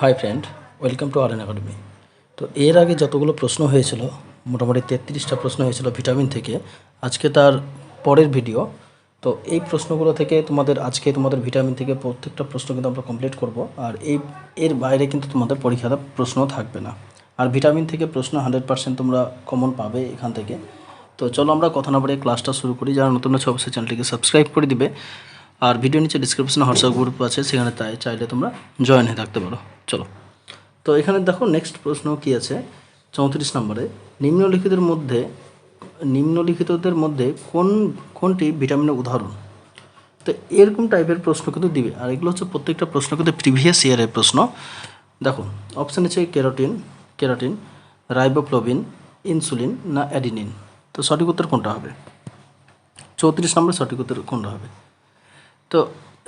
Hi friend, welcome to R academy. তো এর আগে যতগুলো প্রশ্ন হয়েছিল, মোটামুটি 33টা প্রশ্ন হয়েছিল ভিটামিন থেকে। আজকে তার পরের ভিডিও। তো এই প্রশ্নগুলো থেকে তোমাদের ভিটামিন থেকে প্রত্যেকটা প্রশ্ন কিন্তু আমরা কমপ্লিট করব। আর এর বাইরে কিন্তু তোমাদের পরীক্ষাতে প্রশ্ন থাকবে না। আর ভিটামিন থেকে প্রশ্ন 100% তোমরা কমন পাবে এখান থেকে। তো চলো আমরা কথা না বাড়িয়ে ক্লাসটা শুরু করি। যারা নতুন আছে অবশ্যই চ্যানেলটিকে সাবস্ক্রাইব করে দিবে। আর ভিডিও নিচে ডিসক্রিপশনে হোয়াটসঅ্যাপ গ্রুপ আছে, সেখানে চাইলে তোমরা জয়েন হয়ে থাকতে পারো। চলো, তো এখানে দেখো নেক্সট প্রশ্ন কি আছে 34 নম্বরে। নিম্নলিখিতদের মধ্যে কোনটি ভিটামিনের উদাহরণ? তো এরকম টাইপের প্রশ্ন কিন্তু দিবে। আর এগুলো হচ্ছে প্রত্যেকটা প্রশ্ন কিন্তু প্রিভিয়াস ইয়ারের প্রশ্ন। দেখো অপশান আছে কেরাটিন, রাইবোফ্লাভিন, ইনসুলিন না অ্যাডিনিন। তো সঠিক উত্তর কোনটা হবে? 34 নম্বরে সঠিক উত্তর কোনটা হবে? তো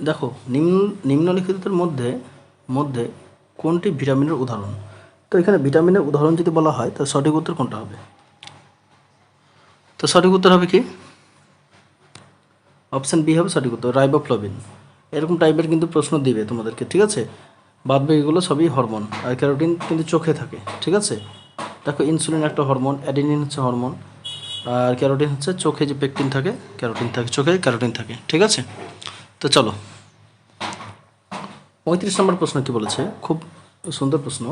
দেখো নিম্নলিখিতদের মধ্যে মধ্যে কোনটি ভিটামিনের উদাহরণ? তো এখানে ভিটামিনের উদাহরণ যদি বলা হয় তো সঠিক উত্তর কোনটা হবে? তো সঠিক উত্তর হবে কি? অপশান বি হবে সঠিক উত্তর, রাইবোফ্লাভিন। এরকম টাইপের কিন্তু প্রশ্ন দিবে তোমাদেরকে, ঠিক আছে? বাদ বাকিগুলো সবই হরমোন। আর ক্যারোটিন কিন্তু চোখে থাকে, ঠিক আছে? দেখো ইনসুলিন একটা হরমোন, অ্যাডিনিন হচ্ছে হরমোন, আর ক্যারোটিন হচ্ছে চোখে যে পেকটিন থাকে, ক্যারোটিন থাকে চোখে, ক্যারোটিন থাকে, ঠিক আছে? তো চলো 35 নম্বর প্রশ্ন কি বলেছে, খুব সুন্দর প্রশ্ন।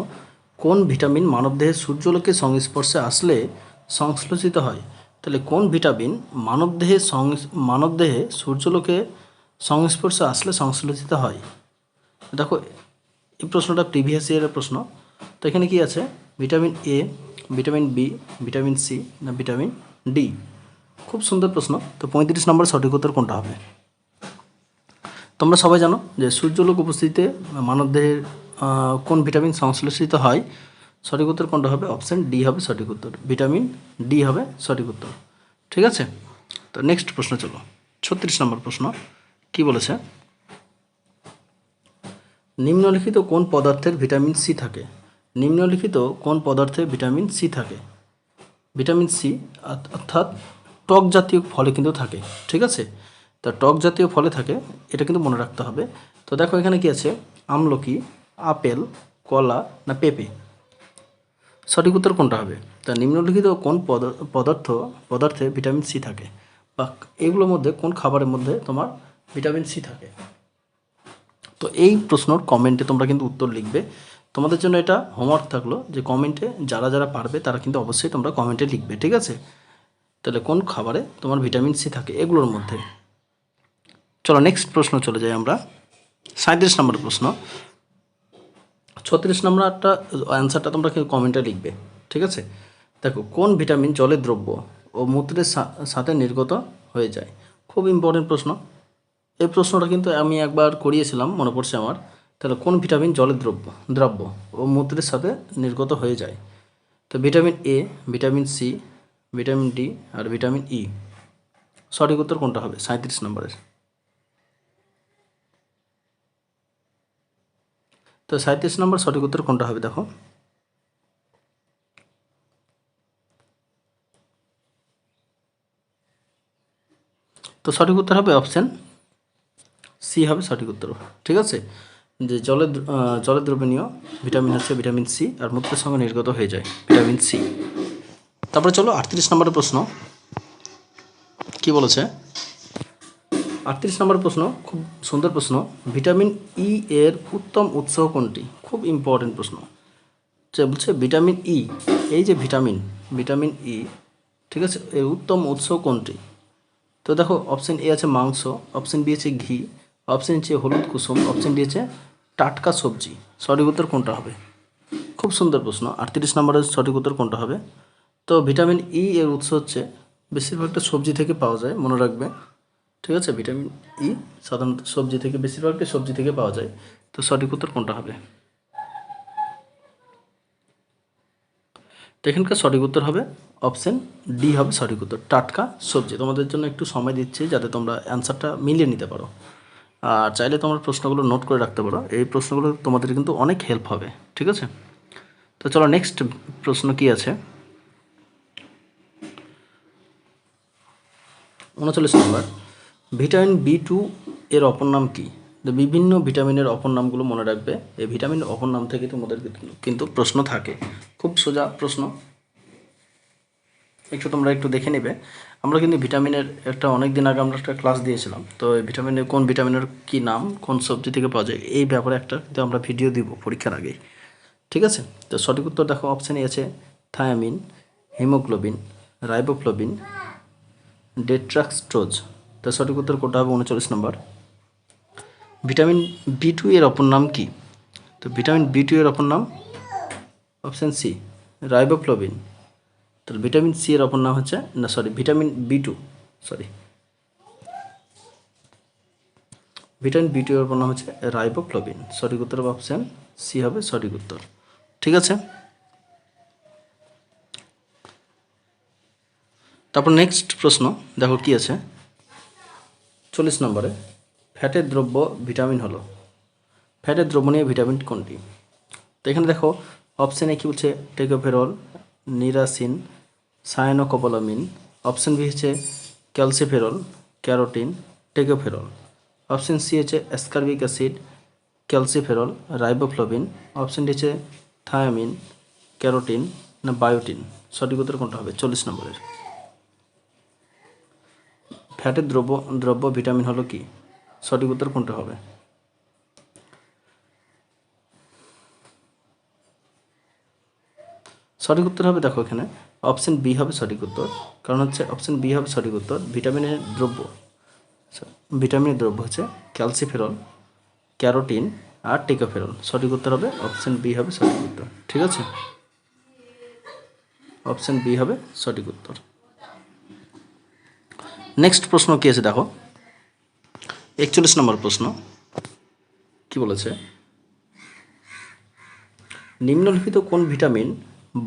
কোন ভিটামিন মানবদেহে সূর্যালোকের সংস্পর্শে আসলে সংশ্লেষিত হয়? তাহলে কোন ভিটামিন মানবদেহে সূর্যালোকে সংস্পর্শে আসলে সংশ্লেষিত হয়? দেখো এই প্রশ্নটা প্রিভিয়াস ইয়ারের প্রশ্ন। তো এখানে কি আছে? Vitamin A, vitamin B, vitamin C না ভিটামিন ডি? খুব সুন্দর প্রশ্ন। তো 35 নম্বর সঠিক উত্তর কোনটা হবে? তোমরা সবাই জানো যে সূর্যালোক উপস্থিতিতে মানবদেহের কোন ভিটামিন সংশ্লেষিত হয়? সঠিক উত্তর কোনটা হবে? অপশান ডি হবে সঠিক উত্তর, ভিটামিন ডি হবে সঠিক উত্তর, ঠিক আছে? তো নেক্সট প্রশ্ন চলো, 36 নম্বর প্রশ্ন কি বলেছে? নিম্নলিখিত কোন পদার্থের ভিটামিন সি থাকে? নিম্নলিখিত কোন পদার্থে ভিটামিন সি থাকে? ভিটামিন সি অর্থাৎ টক জাতীয় ফলে কিন্তু থাকে, ঠিক আছে? তা টক জাতীয় ফলে থাকে, এটা কিন্তু মনে রাখতে হবে। তো দেখো এখানে কি আছে? আমলকি, আপেল, কলা না পেঁপে? সঠিক উত্তর কোনটা হবে? তা নিম্নলিখিত কোন পদার্থে ভিটামিন সি থাকে, বা এগুলোর মধ্যে কোন খাবারের মধ্যে তোমার ভিটামিন সি থাকে? তো এই প্রশ্নর কমেন্টে তোমরা কিন্তু উত্তর লিখবে। তোমাদের জন্য এটা হোমওয়ার্ক থাকলো যে কমেন্টে যারা যারা পারবে তারা কিন্তু অবশ্যই তোমরা কমেন্টে লিখবে, ঠিক আছে? তাহলে কোন খাবারে তোমার ভিটামিন সি থাকে এগুলোর মধ্যে। চলো নেক্সট প্রশ্ন চলে যাই আমরা, 37 নম্বর প্রশ্ন। 36 নম্বরটা অ্যান্সারটা তোমরা কমেন্টে লিখবে, ঠিক আছে? দেখো কোন ভিটামিন জলের দ্রব্য ও মূত্রের সাথে নির্গত হয়ে যায়? খুব ইম্পর্টেন্ট প্রশ্ন। এই প্রশ্নটা কিন্তু আমি একবার করিয়েছিলাম, মনে পড়ছে আমার। তাহলে কোন ভিটামিন জলের দ্রব্য ও মূত্রের সাথে নির্গত হয়ে যায়? তো vitamin A, vitamin C, vitamin D আর ভিটামিন ই। সঠিক উত্তর কোনটা হবে 37 নম্বরের? তো 37 নম্বর সঠিক উত্তর কোনটা হবে দেখো? তো সঠিক উত্তর হবে অপশান সি হবে সঠিক উত্তর, ঠিক আছে? যে জলের দ্রবণীয় ভিটামিন হচ্ছে ভিটামিন সি, আর মূত্রের সঙ্গে নির্গত হয়ে যায় ভিটামিন সি। তারপরে চলো 38 নম্বরের প্রশ্ন কি বলেছে? 38 নম্বর প্রশ্ন খুব সুন্দর প্রশ্ন। ভিটামিন ই এর উত্তম উৎস কোনটি? খুব ইম্পর্টেন্ট প্রশ্ন। যে বলছে ভিটামিন ই, এই যে ভিটামিন ই, ঠিক আছে, এর উত্তম উৎস কোনটি? তো দেখো অপশান এ আছে মাংস, অপশান বি আছে ঘি, অপশান সি হলুদ কুসুম, অপশান ডি আছে টাটকা সবজি। সঠিক উত্তর কোনটা হবে? খুব সুন্দর প্রশ্ন। 38 নম্বরের সঠিক উত্তর কোনটা হবে? তো ভিটামিন ই এর উৎস হচ্ছে বেশিরভাগটা সবজি থেকে পাওয়া যায়, মনে রাখবে, ঠিক আছে? ভিটামিন ই সাধারণত বেশিরভাগটাই সবজি থেকে পাওয়া যায়। তো সঠিক উত্তর কোনটা হবে? তো এখানকার সঠিক উত্তর হবে অপশান ডি হবে সঠিক উত্তর, টাটকা সবজি। তোমাদের জন্য একটু সময় দিচ্ছি যাতে তোমরা অ্যান্সারটা মিলিয়ে নিতে পারো। আর চাইলে তোমরা প্রশ্নগুলো নোট করে রাখতে পারো, এই প্রশ্নগুলো তোমাদের কিন্তু অনেক হেল্প হবে, ঠিক আছে? তো চলো নেক্সট প্রশ্ন কি আছে 39 নম্বর। ভিটামিন বি টু এর অপর নাম কি? তো বিভিন্ন ভিটামিনের অপর নামগুলো মনে রাখবে। এই ভিটামিনের অপর নাম থেকে তোমাদের কিন্তু প্রশ্ন থাকে, খুব সোজা প্রশ্ন, একটু তোমরা একটু দেখে নেবে। আমরা কিন্তু ভিটামিনের একটা অনেক দিন আগে আমরা একটা ক্লাস দিয়েছিলাম, তো এই ভিটামিনের কোন ভিটামিনের কী নাম, কোন সবজি থেকে পাওয়া যায়, এই ব্যাপারে একটা কিন্তু আমরা ভিডিও দিব পরীক্ষার আগেই, ঠিক আছে। তো সঠিক উত্তর দেখো অপশানে আছে থায়ামিন, হিমোগ্লোবিন, রাইবোফ্লোবিন, ডেট্রাক্সট্রোজ। তো সঠিক উত্তর কোনটা হবে? 39 নম্বর। ভিটামিন B2 এর অপর নাম কি? তো ভিটামিন B2 এর অপর নাম অপশান সি, রাইবোফ্লোবিন। তাহলে ভিটামিন সি এর অপর নাম হচ্ছে, না sorry, vitamin B2, sorry, vitamin B2 এর অপর নাম হচ্ছে রাইবোফ্লোবিন। সঠিক উত্তর হবে অপশান সি হবে সঠিক উত্তর, ঠিক আছে। তারপর নেক্সট প্রশ্ন দেখো কি আছে 40 নম্বরে, ফ্যাটের দ্রব্য ভিটামিন হলো, ফ্যাটের দ্রবণীয় ভিটামিন কোনটি? তো এখানে দেখো অপশান এ কী বলছে, tocopherol, niacin, cyanocobalamin. Option B হচ্ছে calciferol, carotene, tocopherol. Option C হচ্ছে ascorbic acid, calciferol, riboflavin. Option D হচ্ছে থায়ামিন, ক্যারোটিন, না বায়োটিন। সঠিক উত্তর কোনটা হবে? 40 নম্বরের। ফ্যাটের দ্রব্য ভিটামিন হলো কি? সঠিক উত্তর কোনটা হবে? সঠিক উত্তর হবে দেখো এখানে অপশান বি হবে সঠিক উত্তর। কারণ হচ্ছে অপশান বি হবে সঠিক উত্তর। ভিটামিনের দ্রব্য হচ্ছে ক্যালসিফেরল, ক্যারোটিন আর টেকোফেরল। সঠিক উত্তর হবে অপশান বি হবে সঠিক উত্তর, ঠিক আছে। অপশান বি হবে সঠিক উত্তর। নেক্সট প্রশ্ন কি আছে দেখো 41 নম্বর প্রশ্ন কি বলেছে, নিম্নলিখিত কোন ভিটামিন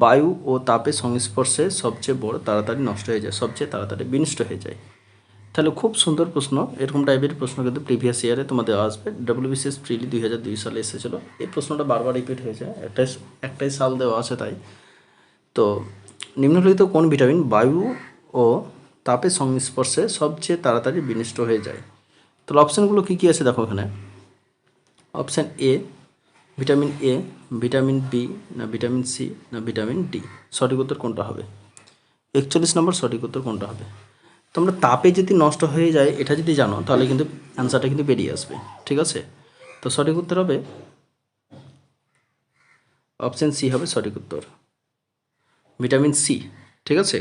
বায়ু ও তাপের সংস্পর্শে সবচেয়ে তাড়াতাড়ি নষ্ট হয়ে যায়, সবচেয়ে তাড়াতাড়ি বিনষ্ট হয়ে যায়? তাহলে খুব সুন্দর প্রশ্ন। এরকম টাইপের প্রশ্ন কিন্তু প্রিভিয়াস ইয়ারে তোমাদের আসবে। WBCS প্রিলি 2002 সালে এসেছিল। এই প্রশ্নটা বারবার রিপিট হয়েছে, একটাই সাল দেওয়া আছে তাই। তো নিম্নলিখিত কোন ভিটামিন বায়ু ও তাপের সংস্পর্শে সবচেয়ে তাড়াতাড়ি বিনষ্ট হয়ে যায়? তাহলে অপশানগুলো কী কী আছে দেখো এখানে। Option A vitamin A, vitamin B, না ভিটামিন সি, না ভিটামিন ডি। সঠিক উত্তর কোনটা হবে? 41 নম্বর সঠিক উত্তর কোনটা হবে? তোমরা তাপে যদি নষ্ট হয়ে যায় এটা যদি জানো তাহলে কিন্তু অ্যান্সারটা কিন্তু বেরিয়ে আসবে, ঠিক আছে। তো সঠিক উত্তর হবে অপশান সি হবে সঠিক উত্তর, ভিটামিন সি, ঠিক আছে।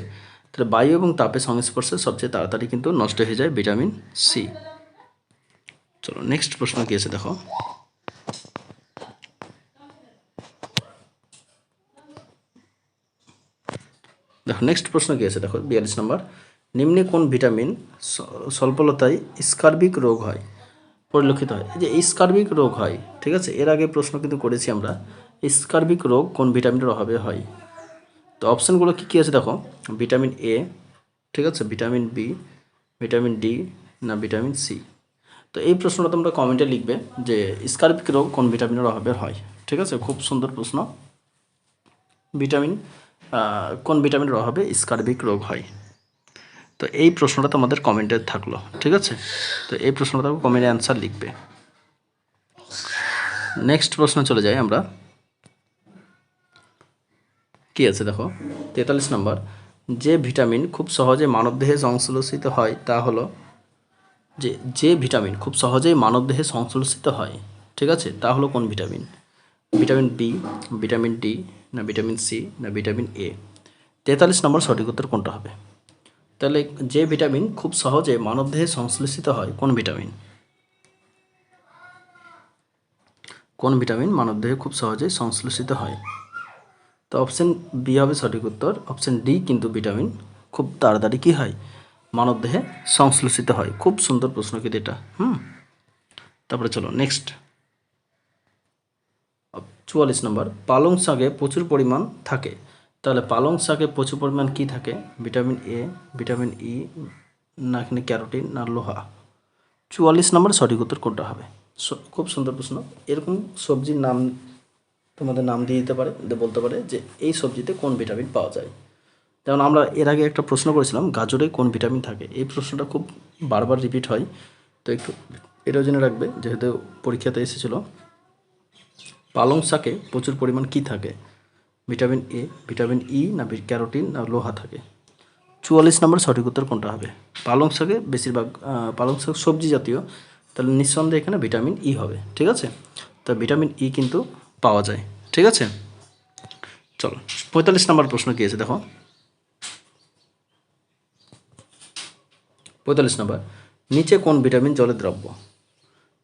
তাহলে বায়ু এবং তাপের সংস্পর্শে সবচেয়ে তাড়াতাড়ি কিন্তু নষ্ট হয়ে যায় ভিটামিন সি। চলো নেক্সট প্রশ্ন কি আছে দেখো। নেক্সট প্রশ্ন কি আছে দেখো 42 নম্বর, নিম্নে কোন ভিটামিন স্বল্পলতায় স্কার্বিক রোগ হয় পরিলক্ষিত হয়? এই যে স্কার্বিক রোগ হয়, ঠিক আছে, এর আগে প্রশ্ন কিন্তু করেছি আমরা। স্কার্বিক রোগ কোন ভিটামিনের অভাবে হয়? তো অপশানগুলো কী কী আছে দেখো, ভিটামিন এ, ঠিক আছে, ভিটামিন বি, ভিটামিন ডি, না ভিটামিন সি। তো এই প্রশ্নটা তোমরা কমেন্টে লিখবে যে স্কার্বিক রোগ কোন ভিটামিনের অভাবে হয়, ঠিক আছে। খুব সুন্দর প্রশ্ন। কোন ভিটামিনের অভাবে স্কার্বিক রোগ হয়? তো এই প্রশ্নটা তোমাদের কমেন্টে থাকলো, ঠিক আছে। তো এই প্রশ্নটা কমেন্টে অ্যান্সার লিখবে। নেক্সট প্রশ্ন চলে যাই আমরা। কি আছে দেখো 43 নম্বর, যে ভিটামিন খুব সহজে মানবদেহে সংশ্লেষিত হয় তা হলো, যে ভিটামিন খুব সহজেই মানবদেহে সংশ্লেষিত হয়, ঠিক আছে, তা হলো কোন vitamin? Vitamin B, vitamin D, না ভিটামিন সি, না ভিটামিন এ। 43 নম্বর সঠিক উত্তর কোনটা হবে? তাহলে যে ভিটামিন খুব সহজে মানবদেহে সংশ্লেষিত হয় কোন ভিটামিন? কোন ভিটামিন মানবদেহে খুব সহজে সংশ্লেষিত হয়? তো অপশান বি হবে সঠিক উত্তর। অপশান ডি কিন্তু ভিটামিন খুব তাড়াতাড়ি কী হয়, মানবদেহে সংশ্লেষিত হয়। খুব সুন্দর প্রশ্ন কিন্তু এটা। তারপরে চলো নেক্সট 44 নম্বর, পালং শাকে প্রচুর পরিমাণ থাকে। তাহলে পালং শাকে প্রচুর পরিমাণ কী থাকে? ভিটামিন এ, ভিটামিন ই, না এখানে ক্যারোটিন, না লোহা। 44 নম্বর সঠিক উত্তর কোনটা হবে? খুব সুন্দর প্রশ্ন। এরকম সবজির নাম তোমাদের নাম দিয়ে দিতে পারে, বলতে পারে যে এই সবজিতে কোন ভিটামিন পাওয়া যায়। যেমন আমরা এর আগে একটা প্রশ্ন করেছিলাম গাজরে কোন ভিটামিন থাকে, এই প্রশ্নটা খুব বারবার রিপিট হয়। তো একটু এটাও জেনে রাখবে, যেহেতু পরীক্ষাতে এসেছিল। পালং শাকে প্রচুর পরিমাণ কি থাকে? ভিটামিন এ, ভিটামিন ই, না ক্যারোটিন, না লোহা থাকে। 44 নম্বর সঠিক উত্তর কোনটা হবে? পালং শাকে বেশিরভাগ পালং শাক সবজি জাতীয়, তাহলে নিঃসন্দেহে এখানে ভিটামিন ই হবে। ঠিক আছে, তো ভিটামিন ই কিন্তু পাওয়া যায়। ঠিক আছে, চলো 45 নম্বর প্রশ্ন কী আছে দেখো। 45 নম্বর, নিচে কোন ভিটামিন জলে দ্রব্য?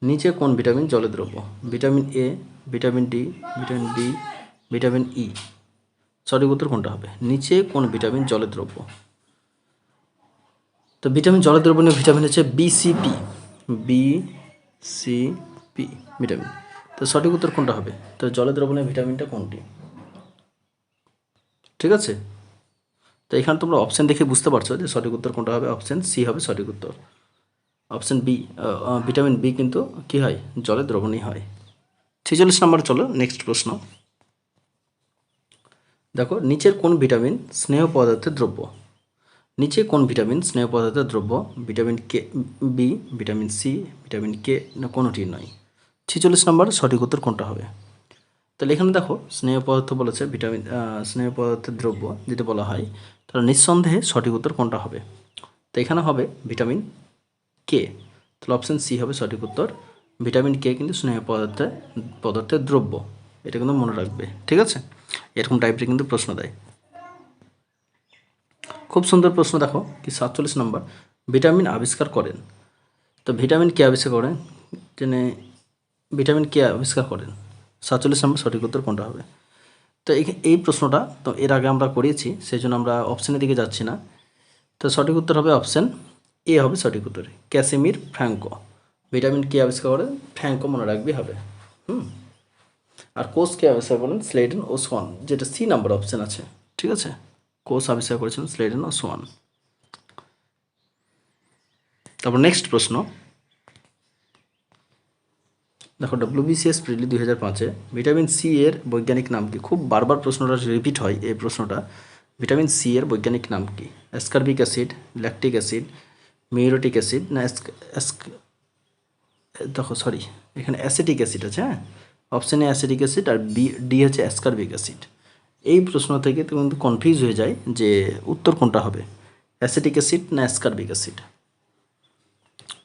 নিচে কোন ভিটামিন জলে দ্রব্য? Vitamin A, vitamin D, vitamin B, vitamin E. সঠিক উত্তর কোনটা হবে? নিচে কোন ভিটামিন জলে দ্রব্য? তো ভিটামিন জলে দ্রবণীয় ভিটামিন হচ্ছে বিসিপি, বিসিপি ভিটামিন। তো সঠিক উত্তর কোনটা হবে? তো জলে দ্রবণীয় ভিটামিনটা কোনটি? ঠিক আছে, তো এখানে তোমরা অপশান দেখে বুঝতে পারছো যে সঠিক উত্তর কোনটা হবে। অপশান সি হবে সঠিক উত্তর। অপশান বি, ভিটামিন বি কিন্তু কি হয়? জলে দ্রবণীয় হয়। 46 নম্বর, চলো নেক্সট প্রশ্ন দেখো। নিচের কোন ভিটামিন স্নেহ পদার্থের দ্রব্য? নিচে কোন ভিটামিন স্নেহ পদার্থের দ্রব্য? Vitamin K, B, vitamin C, vitamin K, না কোনোটি নয়। 46 নম্বর সঠিক উত্তর কোনটা হবে? তাহলে এখানে দেখো স্নেহ পদার্থ বলেছে, ভিটামিন স্নেহ পদার্থের দ্রব্য যেটা বলা হয়, তাহলে নিঃসন্দেহে সঠিক উত্তর কোনটা হবে? তো এখানে হবে ভিটামিন কে। তাহলে অপশান সি হবে সঠিক উত্তর। ভিটামিন কে কিন্তু স্নেহ পদার্থের দ্রব্য, এটা কিন্তু মনে রাখবে। ঠিক আছে, এরকম টাইপের কিন্তু প্রশ্ন দেয়। খুব সুন্দর প্রশ্ন দেখো কি 47 নম্বর, ভিটামিন আবিষ্কার করেন। তো ভিটামিন কে আবিষ্কার করেন? জেনে ভিটামিন কে আবিষ্কার করেন? 47 নম্বর সঠিক উত্তর কোনটা হবে? তো এই প্রশ্নটা তো এর আগে আমরা করিয়েছি, সেই জন্য আমরা অপশানের দিকে যাচ্ছি না। তো সঠিক উত্তর হবে অপশান এ হবে সঠিক উত্তর, ক্যাসিমির ফ্র্যাঙ্কো। ভিটামিন কে আবিষ্কার করেন? ফ্র্যাঙ্কো মনে রাখবি হবে। আর কোষ কে আবিষ্কার করেন? স্লেডেন ও সোয়ান, যেটা সি নাম্বার অপশান আছে। ঠিক আছে, কোষ আবিষ্কার করেছেন স্লেডেন ও সোয়ান। তারপর নেক্সট প্রশ্ন দেখো, WBCS প্রিলি 2005-এ ভিটামিন সি এর বৈজ্ঞানিক নাম কি? খুব বারবার প্রশ্নটা রিপিট হয় এই প্রশ্নটা। ভিটামিন সি এর বৈজ্ঞানিক নাম কি? Ascorbic acid, lactic acid, muriatic acid, না দেখো সরি, এখানে অ্যাসিটিক অ্যাসিড আছে। হ্যাঁ, অপশানে অ্যাসিটিক অ্যাসিড আর ডি হচ্ছে অ্যাসকারবিক অ্যাসিড। এই প্রশ্ন থেকে তুমি কিন্তু কনফিউজ হয়ে যায় যে উত্তর কোনটা হবে, অ্যাসিটিক অ্যাসিড না অ্যাসকারবিক অ্যাসিড।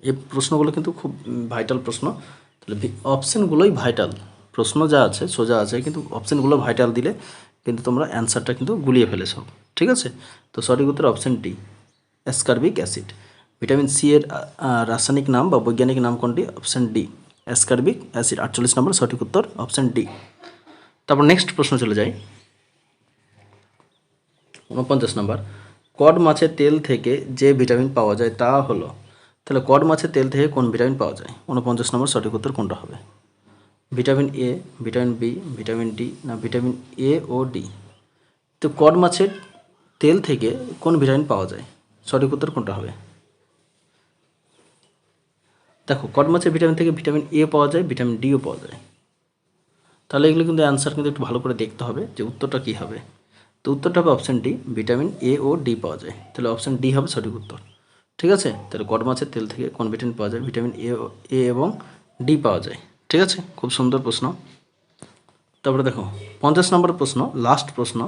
এই প্রশ্নগুলো কিন্তু খুব ভাইটাল প্রশ্ন। তাহলে অপশানগুলোই ভাইটাল, প্রশ্ন যা আছে সোজা আছে, কিন্তু অপশানগুলো ভাইটাল দিলে কিন্তু তোমরা অ্যান্সারটা কিন্তু গুলিয়ে ফেলেছো। ঠিক আছে, তো সঠিক উত্তর option D, ascorbic acid. Vitamin C এর রাসায়নিক নাম বা বৈজ্ঞানিক নাম কোনটি? Option D, ascorbic acid. 48 নম্বর সঠিক উত্তর অপশান ডি। তারপর নেক্সট প্রশ্ন চলে যাই, 49 নম্বর, কড মাছের তেল থেকে যে ভিটামিন পাওয়া যায় তা হলো। তাহলে কড মাছের তেল থেকে কোন ভিটামিন পাওয়া যায়? 49 নম্বর সঠিক উত্তর কোনটা হবে? Vitamin A, vitamin B, vitamin D, না ভিটামিন এ ও ডি। তো কড মাছের তেল থেকে কোন ভিটামিন পাওয়া যায়? সঠিক উত্তর কোনটা হবে? দেখো, কড মাছের ভিটামিন থেকে ভিটামিন এ পাওয়া যায়, ভিটামিন ডিও পাওয়া যায়। তাহলে এগুলো কিন্তু অ্যান্সার কিন্তু একটু ভালো করে দেখতে হবে যে উত্তরটা কী হবে। তো উত্তরটা হবে অপশান ডি, ভিটামিন এ ও ডি পাওয়া যায়। তাহলে অপশান ডি হবে সঠিক উত্তর। ঠিক আছে, তাহলে কড মাছের তেল থেকে কোন ভিটামিন পাওয়া যায়? ভিটামিন এ এবং ডি পাওয়া যায়। ঠিক আছে, খুব সুন্দর প্রশ্ন। তারপরে দেখো 50 নম্বর প্রশ্ন, লাস্ট প্রশ্ন।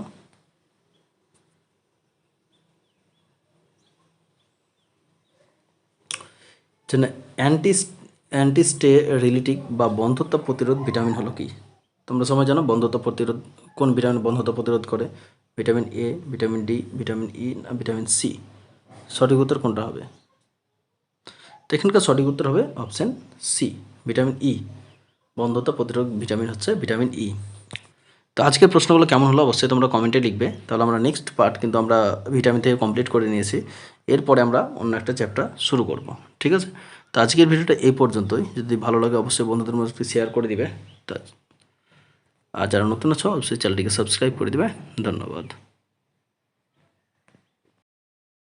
অ্যান্টিস্টেরিলিটিক বা বন্ধ্যত্ব প্রতিরোধ ভিটামিন হলো কি? তোমরা সবাই জানো বন্ধ্যত্ব প্রতিরোধ, কোন ভিটামিন বন্ধ্যত্ব প্রতিরোধ করে? Vitamin A, vitamin D, vitamin E, না ভিটামিন সি। সঠিক উত্তর কোনটা হবে? তো এখানকার সঠিক উত্তর হবে অপশান সি, ভিটামিন ই। বন্ধ্যত্ব প্রতিরোধ ভিটামিন হচ্ছে ভিটামিন ই। তো আজকের প্রশ্নগুলো কেমন হলো অবশ্যই তোমরা কমেন্টে লিখবে। তাহলে আমরা নেক্সট পার্ট কিন্তু আমরা ভিটামিন থেকে কমপ্লিট করে নিয়েছি, এরপরে আমরা অন্য একটা চ্যাপ্টার শুরু করব। ঠিক আছে, তো আজকের ভিডিওটা এই পর্যন্তই। যদি ভালো লাগে অবশ্যই বন্ধুদের মধ্যে শেয়ার করে দিবে। আর যারা নতুন আছো অবশ্যই চ্যানেলটিকে সাবস্ক্রাইব করে দিবে। ধন্যবাদ।